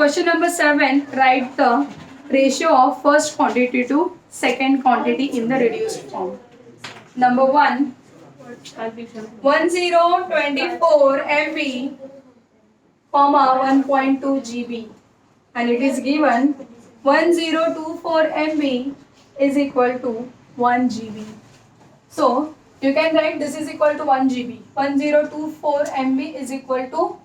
Question number 7. Write the ratio of first quantity to second quantity in the reduced form. Number 1. 1024 MB, 1.2 GB, and it is given 1024 MB is equal to 1 GB. So you can write this is equal to 1 GB. 1024 MB is equal to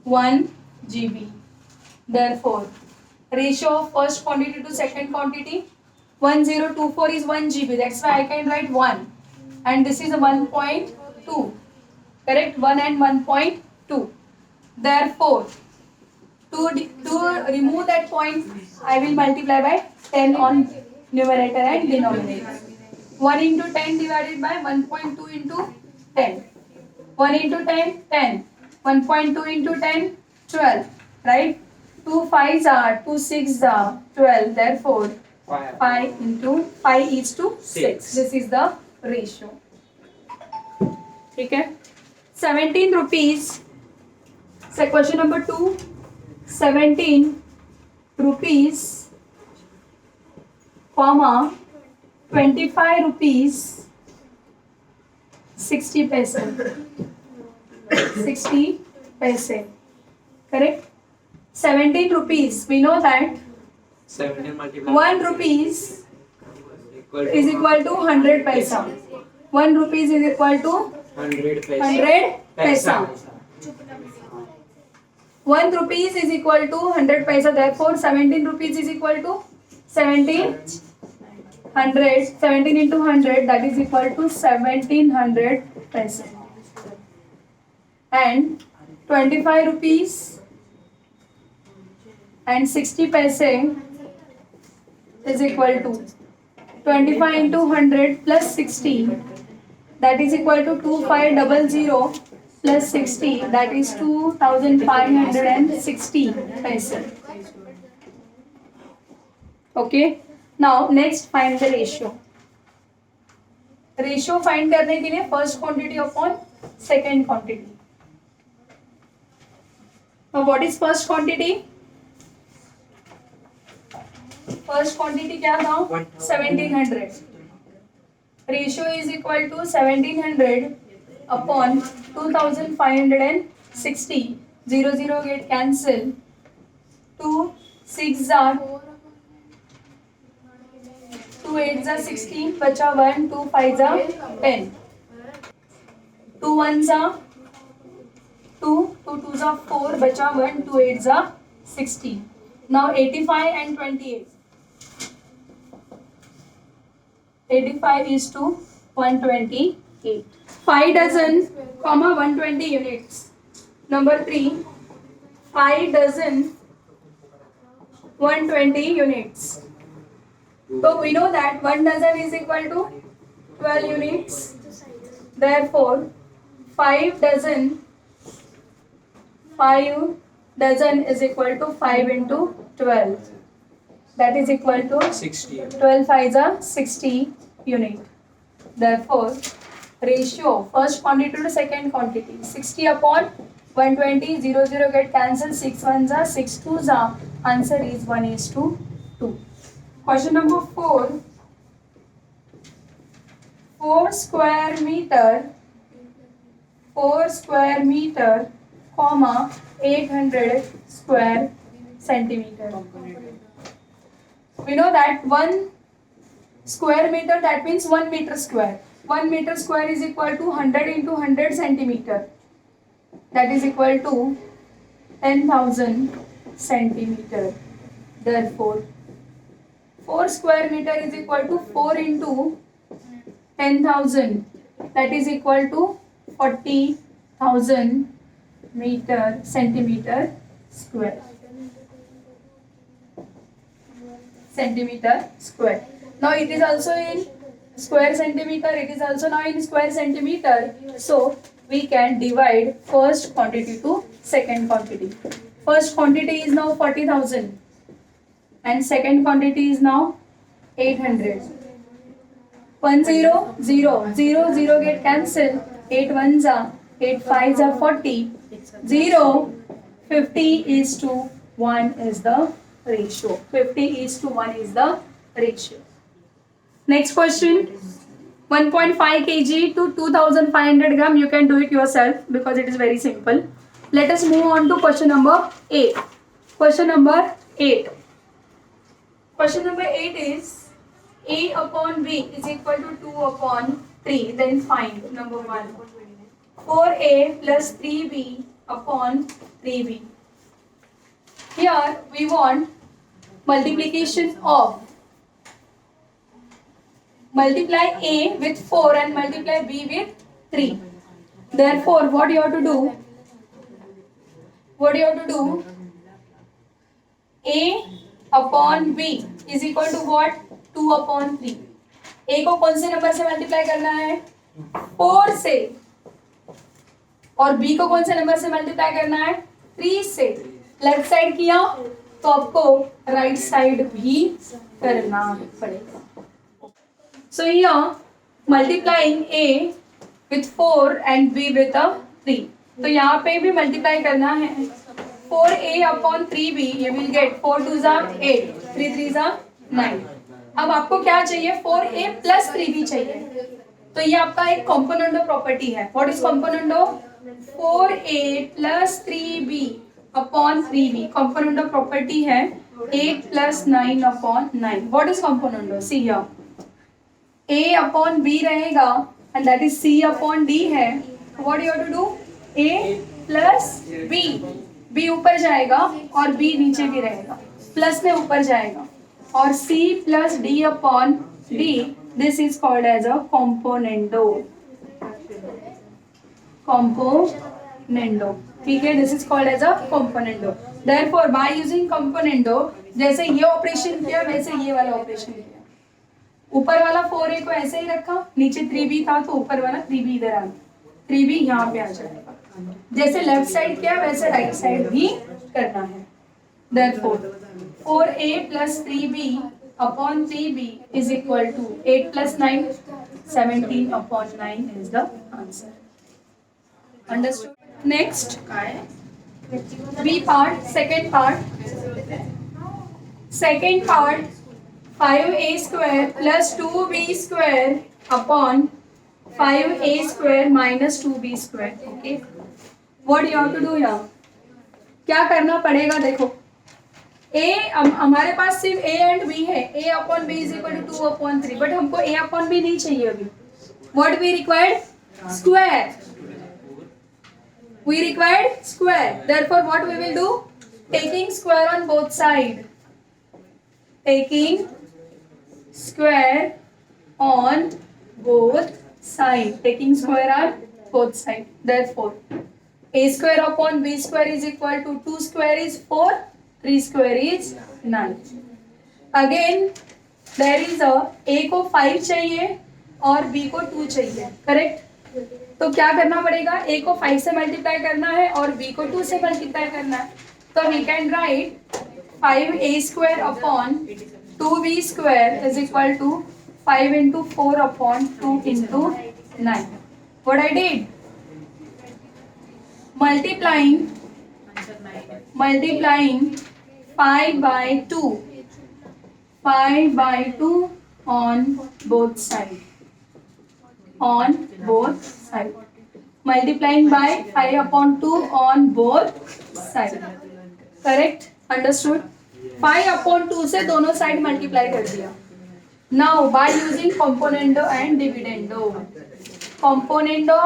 1 GB. Therefore, ratio of first quantity to second quantity, 1024 is 1 GB. That's why I can write 1. And this is 1.2. Correct? 1 and 1.2. Therefore, to remove that point, I will multiply by 10 on numerator and denominator. 1 into 10 divided by 1.2 into 10. 1 into 10, 10. 1.2 into 10, 12. Right? 2 5s are, 2 6s are 12. Therefore, 5 into 5 is to 6. This is the ratio. Okay? 17 rupees. So question number 2. 17 rupees, 25 rupees, 60 paise. 60 paise. Correct? 17 rupees. We know that 1 rupees is equal to 100 paisa. 1 rupees is equal to 100 paisa. 1 rupees is equal to 100 paisa. Therefore, 17 rupees is equal to 1700. 17 into 100, that is equal to 1700 paisa. And 25 rupees and 60 paise is equal to 25 into 100 plus 60, that is equal to 2500 plus 60, that is 2560 paise. Okay. Now next find the ratio. Ratio find करने के लिए first quantity upon second quantity. Now what is first quantity? First quantity क्या था? 1700. Ratio is equal to 1700 upon 2560. 0 0 get cancel. 2 6 are 2 8 are 16. बचा 1 2 5 are 10. 2 1 are 2 2 2 are 4. बचा 1 2 8 are 16. Now 85 and 28. 85 is to 128. 5 dozen, 120 units. Number 3, 5 dozen, 120 units. So we know that 1 dozen is equal to 12 units. Therefore, 5 dozen is equal to 5 into 12. That is equal to 60. 12 5s are 60 unit. Therefore, ratio first quantity to second quantity 60 upon 120. 0 0 get cancelled. 6 1s are 6 2s are. Answer is 1:2. Question number 4. 4 square meter, comma 800 square centimeter. We know that 1 square meter, that means 1 meter square. 1 meter square is equal to 100 into 100 centimeter. That is equal to 10,000 centimeter. Therefore, 4 square meter is equal to 4 into 10,000. That is equal to 40,000 centimeter square. Centimeter square. Now it is also in square centimeter. It is also now in square centimeter. So we can divide first quantity to second quantity. First quantity is now 40,000 and second quantity is now 800. 1 0 0 0 0 get cancelled. 8 1s are 8 5s are 40. 0 50 is to 1 is the ratio. 50:1 is the ratio. Next question. 1.5 kg to 2500 gram. You can do it yourself because it is very simple. Let us move on to question number 8. Question number 8. Question number 8 is A upon B is equal to 2 upon 3. Then find number 1. 4A plus 3B upon 3B. Here we want multiplication of. Multiply A with 4 and multiply B with 3. Therefore, what you have to do? What you have to do? A upon B is equal to what? 2 upon 3. A को कौन से number से multiply करना है? 4 से. और B को कौन से नंबर से मल्टीप्लाई करना है? 3 से. लेफ्ट साइड किया तो आपको राइट साइड भी करना पड़ेगा. So here multiplying A with 4 and B with a 3. तो यहाँ पे भी मल्टीप्लाई करना है. 4A upon 3B you will get 4 2s are 8, 3 3s are 9. अब आपको क्या चाहिए? 4A plus 3B चाहिए. तो ये आपका एक कॉम्पोनेंट प्रॉपर्टी है. What is component? 4A plus 3B upon 3B. Component property है 8 plus 9 upon 9. What is component? See here. A upon B रहेगा and that is C upon D है. What you have to do? A plus B. B ऊपर जाएगा और B नीचे भी रहेगा. Plus में ऊपर जाएगा और C plus D upon B. This is called as a componendo. Componendo. ठीक है? This is called as a componendo. Therefore, by using componendo, जैसे ये ऑपरेशन किया वैसे ये वाला ऑपरेशन किया. ऊपर वाला 4A को ऐसे ही रखा, नीचे 3B था तो ऊपर वाला 3B इधर आ गया. 3B यहाँ पे आ जाएगा. जैसे लेफ्ट साइड किया वैसे राइट साइड भी करना है. Therefore, 4A plus 3B upon 3B is equal to 8 plus 9, 17 upon 9 is the answer. Understood? Next, B part, second part. Second part. 5A square plus 2B square upon 5A square minus 2B square. Okay. What you have to do here? क्या करना पड़ेगा? देखो A हमारे पास सिर्फ A and B है. A upon B is equal to 2 upon 3. But हमको A upon B नहीं चाहिए अभी. What we required? Square. We required square. Therefore, what we will do? Taking square on both sides. Taking square on both sides. Taking square on both sides. Therefore, A square upon B square is equal to 2 square is 4, 3 square is 9. Again, there is A को 5 चाहिए और B को 2 चाहिए. Correct? तो क्या करना पड़ेगा? A को 5 से मल्टीप्लाई करना है और B को 2 से मल्टीप्लाई करना है. तो we can write 5A square upon 2B square is equal to 5 into 4 upon 2 into 9. What I did? Multiplying 5 by 2. 5 by 2 on both sides. On both sides. Multiplying by 5 upon 2 on both sides. Correct? Understood? 5 upon 2 से दोनों side multiply कर दिया. Now by using componendo and dividendo. Componendo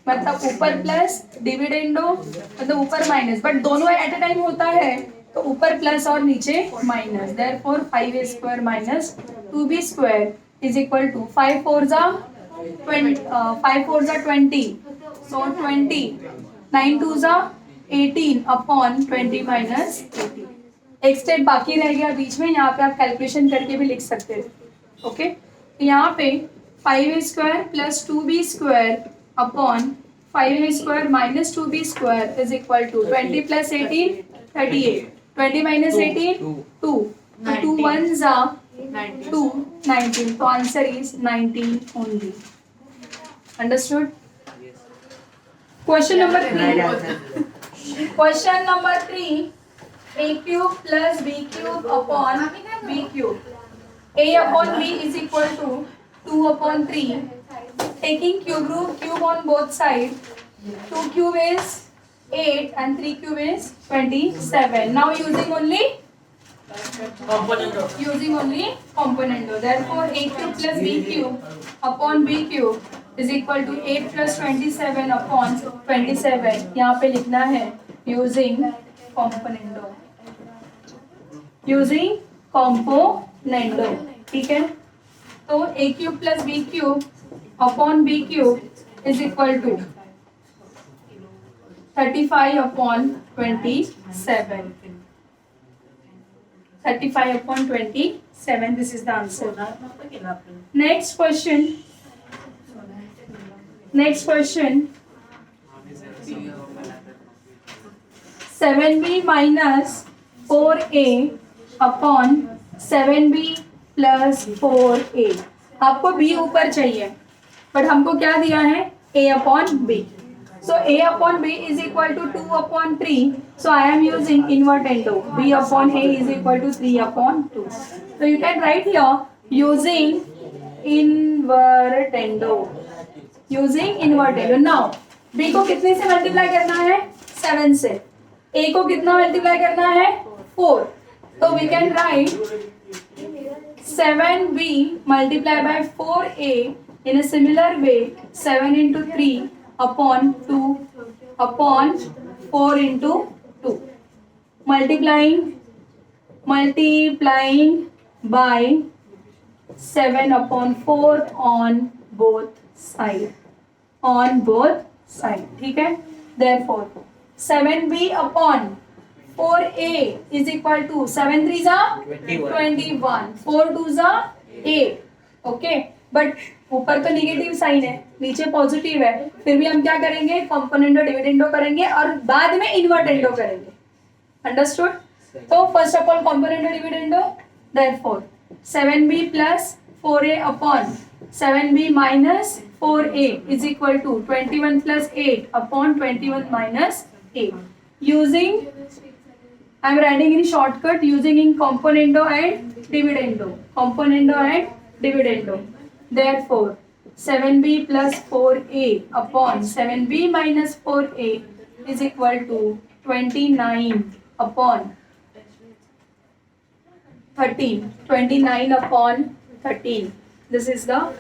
मतलब ऊपर plus, dividendo मतलब ऊपर minus, but दोनों at a time होता है तो ऊपर प्लस और नीचे minus. Therefore 5A square minus 2B square is equal to 5 4 जा 20. सो 20. 9 2 जा 18 अपॉन 20 माइनस 18. एक स्टेप बाकी रह गया बीच में. यहाँ पे आप कैलकुलेशन करके भी लिख सकते हैं. ओके, तो यहाँ पे 5A square plus 2B square upon 5A square minus 2B square is equal to 20 plus 18 38. 20 minus 18 2. 2 1 जा 2 19. तो answer is 19 only. Understood? Question number 3. Question number 3. A cube plus B cube upon B cube. A upon B is equal to 2 upon 3. Taking cube root cube on both sides. 2 cube is 8 and 3 cube is 27. Now using only componendo. Therefore A cube plus B cube upon B cube is equal to 8 plus 27 upon 27. यहाँ पे लिखना है using componendo. Using componendo. ठीक है? तो A cube plus B cube upon B cube is equal to 35 upon 27. 35 upon 27. This is the answer. Next question. Next question. 7b minus 4a upon 7b plus 4a. आपको b ऊपर चाहिए, but हमको क्या दिया है? a upon b. So a upon b is equal to 2 upon 3. So I am using invertendo. b upon a is equal to 3 upon 2. So you can write here using invertendo. Using invertendo. Now b को कितने से multiply करना है? 7 से. a को कितना multiply करना है? 4. तो we can write 7b multiplied by 4a in a similar way. 7 into 3 upon 2 upon 4 into 2. Multiplying by 7 upon 4 on both sides. On both sides. ठीक है? Therefore 7b upon 4a is equal to 7 3s are 21, 4 2s are 8. Okay, but ऊपर तो negative sign है, नीचे positive है, फिर भी हम क्या करेंगे? कंपोनेंडो डिविडेंडो करेंगे और बाद में इन्वर्टेंडो करेंगे. अंडरस्टूड? तो first of all componendo dividendo. Therefore 7b plus 4a upon 7b minus 4a is equal to 21 plus 8 upon 21 minus 8. Using, I am writing in shortcut, using in componendo and dividendo. Componendo and dividendo. Therefore 7b plus 4a upon 7b minus 4a is equal to 29 upon 13. 29 upon 13. This is the,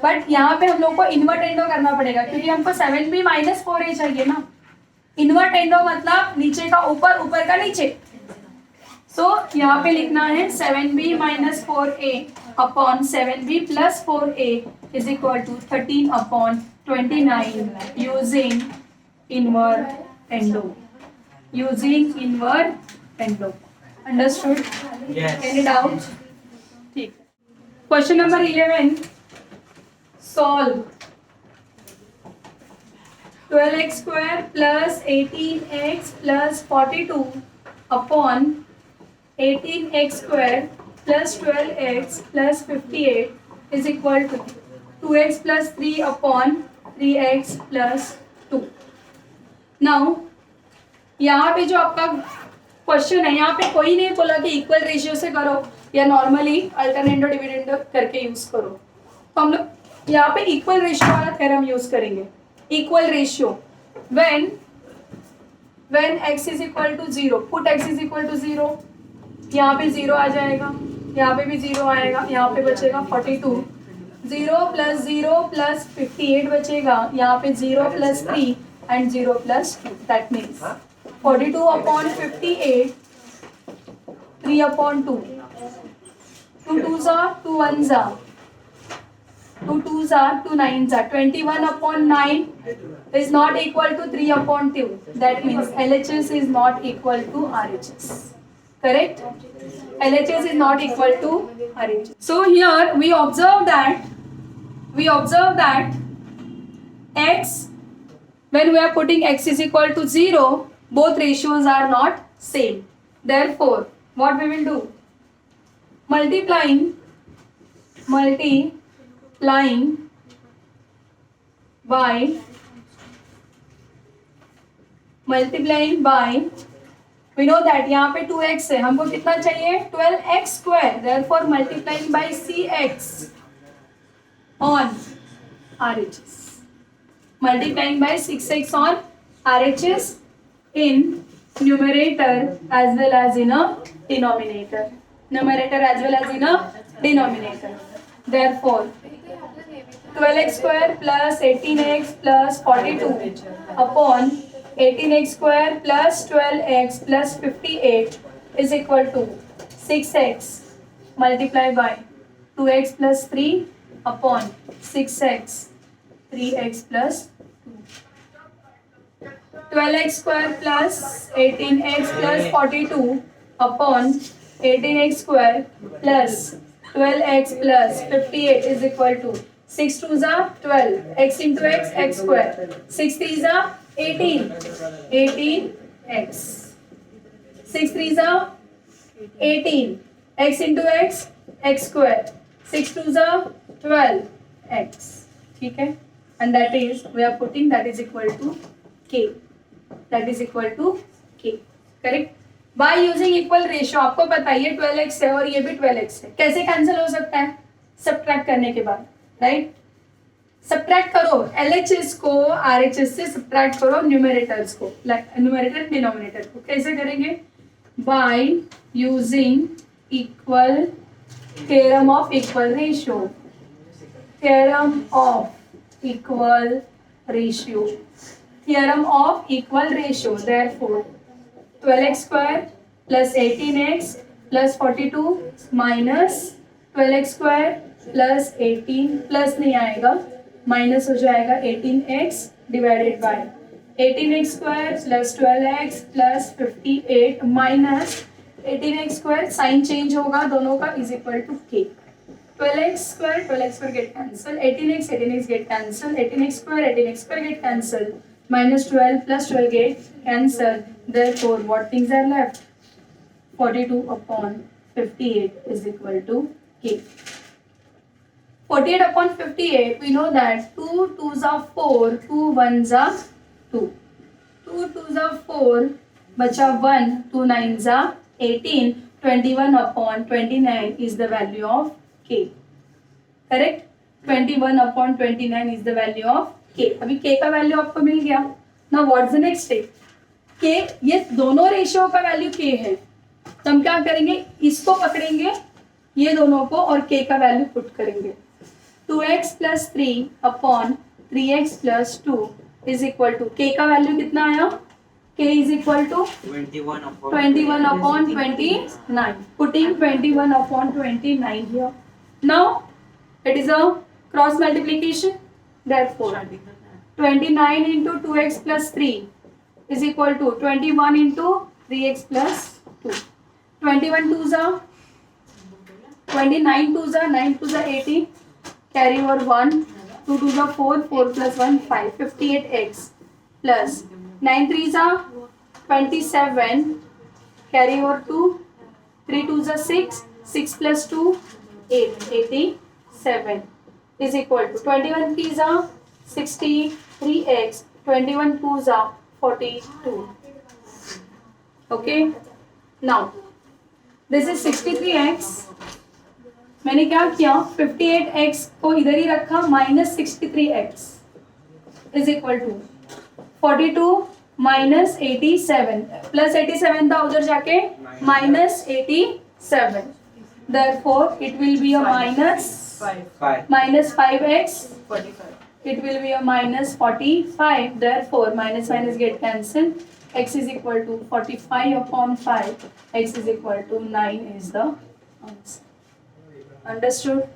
but यहाँ पे हम लोग को invertendo करना पड़ेगा क्योंकि हमको 7b minus 4a चाहिए ना. इन्वर्टेंडो मतलब नीचे का ऊपर, ऊपर का नीचे. सो यहाँ पे लिखना है 7b minus 4a upon 7b plus 4a is equal to 13 upon 29 using invertendo. Using invertendo. Understood? Yes. Any doubt? ठीक. Question number 11. Solve 12x square plus 18x plus 42 upon 18x square plus 12x plus 58 is equal to 2x plus 3 upon 3x plus 2. Now यहाँ पे जो आपका question है, यहाँ पे कोई नहीं बोला कि इक्वल रेशियो से करो या नॉर्मली अल्टरनेटो डिविडेंडो करके यूज करो. तो हम लोग यहाँ पे इक्वल रेशियो वाला थ्योरम यूज करेंगे. Equal ratio when x is equal to 0, put x is equal to 0. यहाँ पे 0 आ जाएगा, यहाँ पे भी 0 आएगा, यहाँ पे बचेगा 42. 0 plus 0 plus 58 बचेगा, यहाँ पे 0 plus 3 and 0 plus 2. That means 42 upon 58, 3 upon 2. 2 2s are 2 1s are 2 2s are 2 9s are 21 upon 9 is not equal to 3 upon 2. That means LHS is not equal to RHS. Correct? LHS is not equal to RHS. So here we observe that x, when we are putting x is equal to 0, both ratios are not same. Therefore, what we will do? Multiplying by we know that यहाँ पे 2x है, हमको कितना चाहिए 12x square, therefore multiplying by cx on RHS, multiplying by 6x on RHS in numerator as well as in a denominator. Numerator as well as in a denominator. Therefore, 12x square plus 18x plus 42 upon 18x square plus 12x plus 58 is equal to 6x multiplied by 2x plus 3 upon 6x 3x plus 2. 12x square plus 18x plus 42 upon 18x square plus 12x plus 58 is equal to 6 2s are 12, x into x, x square. 6 3s are 18, 18x. 6 3s are 18, x into x, x square. 6 2s are 12x. ठीक है? And that is, we are putting that is equal to k. That is equal to k. Correct? By using equal ratio, आपको पता है ये 12x है और ये भी 12x है. कैसे कैंसिल हो सकता है? सब्ट्रैक्ट करने के बाद, राइट? सब्ट्रैक्ट करो LHS को RHS से सब्ट्रैक्ट करो न्यूमरेटर्स को, न्यूमरेटर डिनोमिनेटर को. कैसे करेंगे? By using equal theorem of equal ratio. Theorem of equal ratio. Theorem of equal ratio. Therefore, 12x square plus 18x plus 42 minus 12x square plus 18 plus नहीं आएगा, minus हो जाएगा 18x divided by 18x square plus 12x plus 58 minus 18x square, sign change होगा दोनों का, is equal to k. 12x square get cancelled, 18x get cancelled, 18x square get cancelled, minus 12 plus 12 get cancelled. Therefore, what things are left? 42 upon 58 is equal to k. 48 upon 58, we know that 2 2s are 4, 2 1s are 2. 2 2s are 4, बचा 1, 2 9s are 18, 21 upon 29 is the value of k. Correct? 21 upon 29 is the value of k. अभी k का value आपको मिल गया. Now what's the next step? k, ये दोनों ratio का value k है, तो हम क्या करेंगे? इसको पकड़ेंगे ये दोनों को और k का वैल्यू पुट करेंगे. 2x plus 3 upon 3x plus 2 is equal to k का वैल्यू कितना आया? k is equal to 21 upon 29. Putting 21 upon 29 here. Now it is a cross multiplication. Therefore, 29 into 2x plus 3 is equal to 21 into 3x plus 2. 21 2s are 29 2s are 9 2s are 18. Carry over 1. 2 2s are 4. 4 plus 1 5. 58x plus 9 3s are 27. Carry over 2. 3 2s are 6. 6 plus 2 8. 87 is equal to 21 3s are 63x. 21 2s are 42. Okay. Now this is 63x. मैंने क्या किया? 58x को इधर ही रखा, minus 63x is equal to 42 minus 87 plus 87 था उधर जाके minus 87. Therefore, it will be a minus 5x. It will be a minus 45. Therefore, minus minus get cancelled. X is equal to 45 upon 5. X is equal to 9 is the answer. Understood?